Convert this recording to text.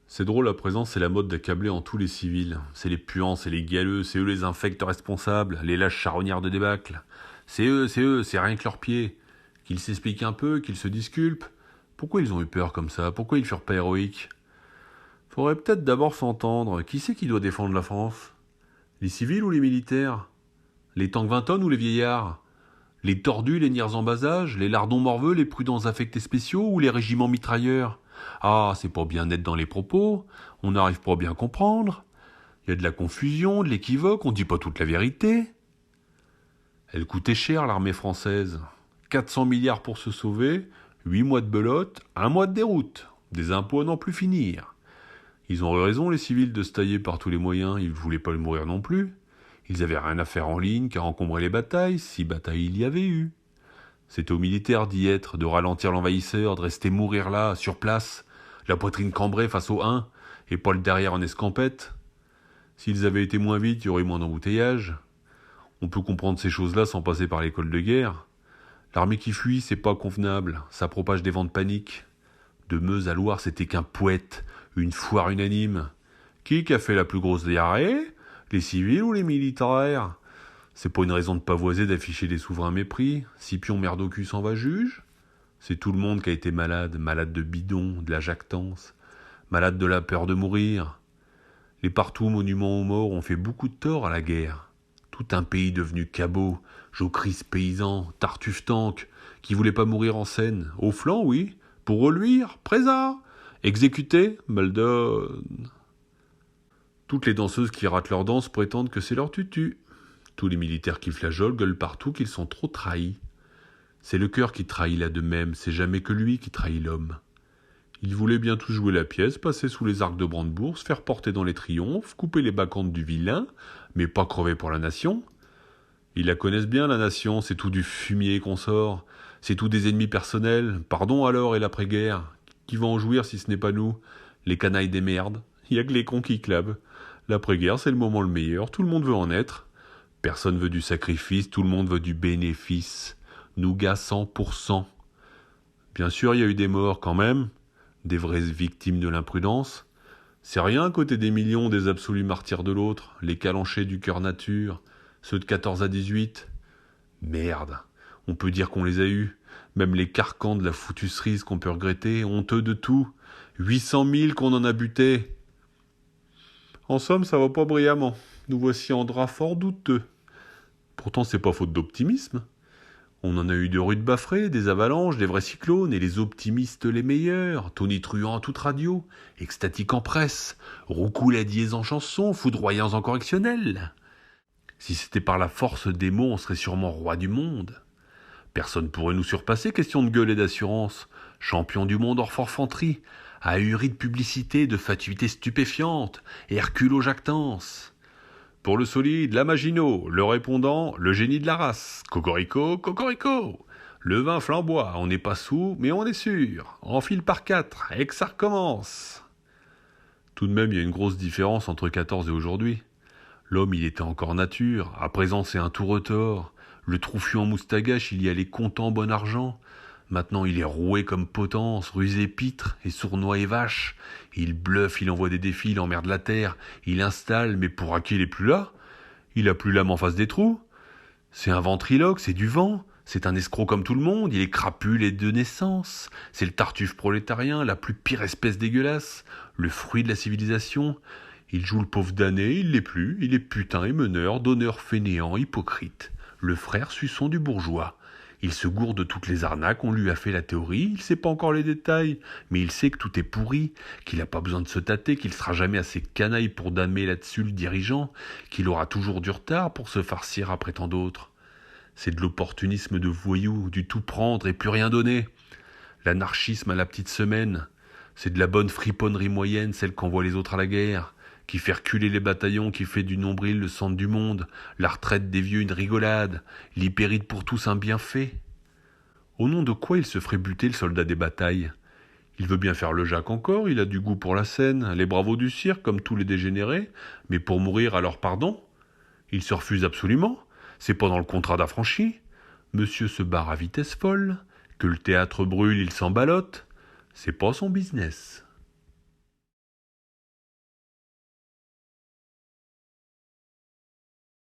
C'est drôle à présent, c'est la mode d'accabler en tous les civils. C'est les puants, c'est les galeux, c'est eux les infects responsables, les lâches charognards de débâcle. C'est rien que leurs pieds. Qu'ils s'expliquent un peu, qu'ils se disculpent. Pourquoi ils ont eu peur comme ça? Pourquoi ils furent pas héroïques? Faudrait peut-être d'abord s'entendre. Qui c'est qui doit défendre la France? Les civils ou les militaires? Les tanks 20 tonnes ou les vieillards? Les tordus, les niers en bas âge, les lardons morveux, les prudents affectés spéciaux ou les régiments mitrailleurs? Ah, c'est pas bien net dans les propos, on n'arrive pas à bien comprendre. Il y a de la confusion, de l'équivoque, on dit pas toute la vérité. Elle coûtait cher l'armée française. 400 milliards pour se sauver, 8 mois de belote, 1 mois de déroute. Des impôts à n'en plus finir. Ils ont eu raison les civils de se tailler par tous les moyens, ils voulaient pas mourir non plus. Ils avaient rien à faire en ligne qu'à encombrer les batailles, si batailles il y avait eu. C'était aux militaires d'y être, de ralentir l'envahisseur, de rester mourir là, sur place, la poitrine cambrée face au 1, et pas le derrière en escampette. S'ils avaient été moins vite, il y aurait eu moins d'embouteillage. On peut comprendre ces choses-là sans passer par l'école de guerre. L'armée qui fuit, c'est pas convenable, ça propage des vents de panique. De Meuse à Loire, c'était qu'un poète, une foire unanime. Qui a fait la plus grosse diarrhée? Les civils ou les militaires? C'est pas une raison de pavoiser d'afficher des souverains mépris. Scipion Merdocus en va juge. C'est tout le monde qui a été malade, malade de bidon, de la jactance, malade de la peur de mourir. Les partout monuments aux morts ont fait beaucoup de tort à la guerre. Tout un pays devenu cabot, jocrisse paysan, tartuffe tank, qui voulait pas mourir en scène. Au flanc, oui, pour reluire, présent, exécuté, Maldonne. Toutes les danseuses qui ratent leur danse prétendent que c'est leur tutu. Tous les militaires qui flageolent gueulent partout qu'ils sont trop trahis. C'est le cœur qui trahit là de même, c'est jamais que lui qui trahit l'homme. Il voulait bien tout jouer la pièce, passer sous les arcs de Brandebourg, se faire porter dans les triomphes, couper les bacchantes du vilain, mais pas crever pour la nation. Ils la connaissent bien, la nation, c'est tout du fumier qu'on sort, c'est tout des ennemis personnels, pardon alors et l'après-guerre. Qui va en jouir si ce n'est pas nous, les canailles des merdes? Y a que les cons qui clavent. L'après-guerre, c'est le moment le meilleur, tout le monde veut en être. Personne veut du sacrifice, tout le monde veut du bénéfice. Nougat 100%. Bien sûr, il y a eu des morts quand même, des vraies victimes de l'imprudence. C'est rien à côté des millions des absolus martyrs de l'autre, les calanchés du cœur nature, ceux de 14 à 18. Merde, on peut dire qu'on les a eus. Même les carcans de la foutue cerise qu'on peut regretter, honteux de tout. 800 000 qu'on en a buté. En somme, ça va pas brillamment. Nous voici en drap fort douteux. Pourtant, c'est pas faute d'optimisme. On en a eu de rudes bafrées, des avalanches, des vrais cyclones, et les optimistes les meilleurs, tonitruants à toute radio, extatiques en presse, roucouladiers en chansons, foudroyants en correctionnel. Si c'était par la force des mots, on serait sûrement roi du monde. Personne pourrait nous surpasser, question de gueule et d'assurance. Champion du monde hors forfanterie, ahuri de publicité, de fatuité stupéfiante, Hercule aux jactances. Pour le solide, la Maginot, le répondant, le génie de la race. Cocorico, cocorico. Le vin flamboie, on n'est pas sous, mais on est sûr. Enfile par 4, et que ça recommence. Tout de même, il y a une grosse différence entre 14 et aujourd'hui. L'homme, il était encore nature, à présent c'est un tout retors. Le troufion en moustagache, il y allait content bon argent. Maintenant, il est roué comme potence, rusé pitre et sournois et vache. Il bluffe, il envoie des défis, il emmerde la terre, il installe, mais pour qui il est plus là? Il a plus l'âme en face des trous. C'est un ventriloque, c'est du vent. C'est un escroc comme tout le monde, il est crapule et de naissance. C'est le tartuffe prolétarien, la plus pire espèce dégueulasse, le fruit de la civilisation. Il joue le pauvre damné, il l'est plus, il est putain et meneur, donneur fainéant, hypocrite. Le frère suçon du bourgeois. Il se gourde de toutes les arnaques, on lui a fait la théorie, il sait pas encore les détails, mais il sait que tout est pourri, qu'il a pas besoin de se tâter, qu'il sera jamais assez canaille pour damer là-dessus le dirigeant, qu'il aura toujours du retard pour se farcir après tant d'autres. C'est de l'opportunisme de voyou, du tout prendre et plus rien donner. L'anarchisme à la petite semaine, c'est de la bonne friponnerie moyenne, celle qu'envoient les autres à la guerre, qui fait reculer les bataillons, qui fait du nombril le centre du monde, la retraite des vieux une rigolade, l'hypéride pour tous un bienfait. Au nom de quoi il se ferait buter le soldat des batailles? Il veut bien faire le Jacques encore, il a du goût pour la scène, les bravos du cirque comme tous les dégénérés, mais pour mourir alors pardon? Il se refuse absolument, c'est pas dans le contrat d'affranchi. Monsieur se barre à vitesse folle, que le théâtre brûle il s'en ballotte, c'est pas son business.